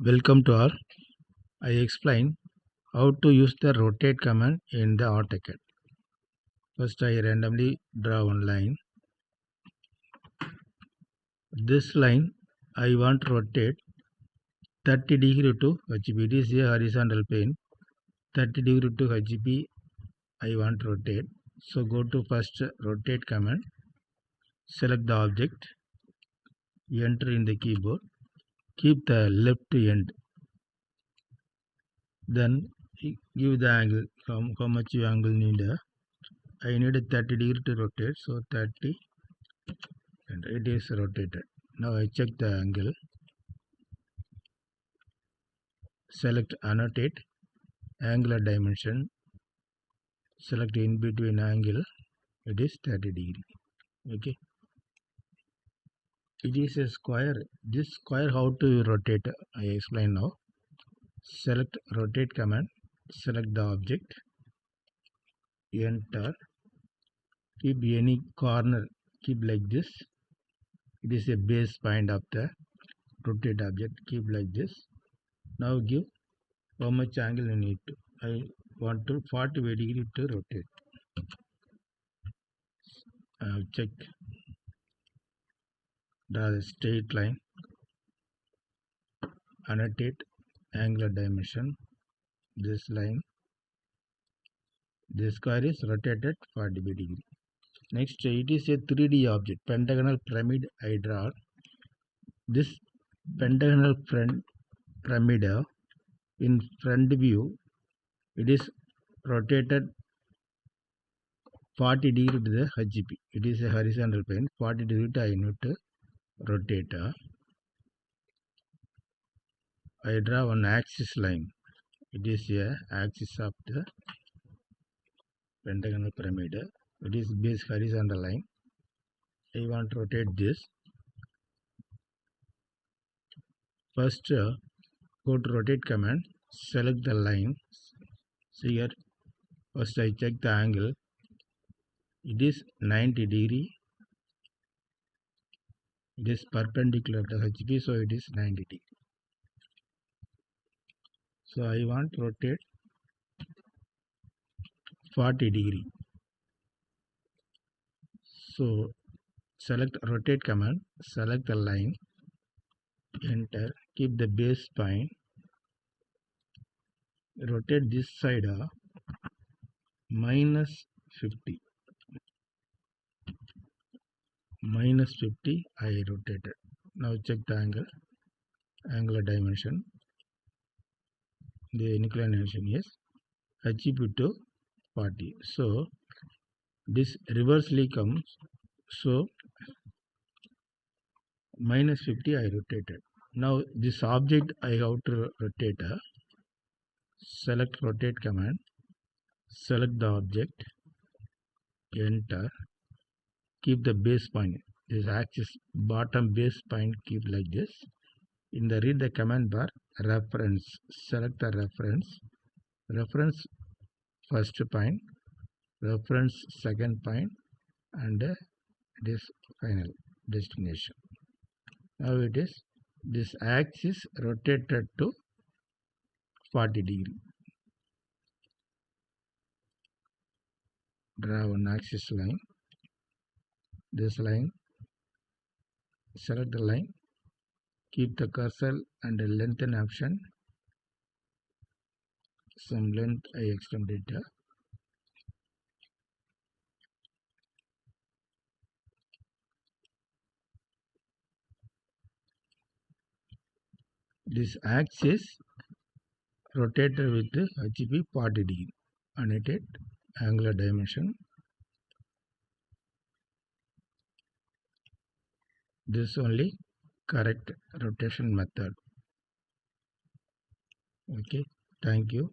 Welcome to all. I explain how to use the rotate command in the AutoCAD. First, I randomly draw one line. This line I want to rotate 30 degree to HP. It is a horizontal plane. 30 degree to HP I want to rotate. So go to first rotate command. Select the object. Enter in the keyboard. Keep the left end. Then give the angle. How much you angle need? I need a 30 degree to rotate. So 30. And it is rotated. Now I check the angle. Select annotate angular dimension. Select in between angle. It is 30 degree. Okay. It is a square. This square how to rotate? I explain now. Select rotate command. Select the object. Enter. Keep any corner. Keep like this. It is a base point of the rotate object. Keep like this. Now give how much angle you need to. I want to 45 degree to rotate. Check. Draw the straight line. Annotate angular dimension. This line. This square is rotated 45 degree. Next, it is a 3D object. Pentagonal pyramid I draw. This pentagonal pyramid in front view, it is rotated 40 degree to the HP. It is a horizontal plane. 40 degree to I need to rotate. I draw one axis line. It is a axis of the pentagonal pyramid. It is base horizontal line. I want to rotate this. First, go to rotate command. Select the line. See here. First, I check the angle. It is 90 degree. It is perpendicular to HP, so it is 90 degree. So I want to rotate 40 degree. So select rotate command, select the line, enter, keep the base point, rotate this side minus 50. Minus 50 I rotated. Now check the angle, angular dimension. The inclination is HP to 40. So this reversely comes. So minus 50 I rotated. Now this object I have to rotate. Select rotate command. Select the object. Enter. Keep the base point. This axis bottom base point keep like this. In the read the command bar reference. Select the reference. Reference first point. Reference second point, and this final destination. Now it is this axis rotated to 40 degree. Draw one axis line. This line. Select the line. Keep the cursor and the lengthen option. Some length I extended. This axis rotated with the HP 40 degree. Annotate angular dimension. This only correct rotation method. Okay, thank you.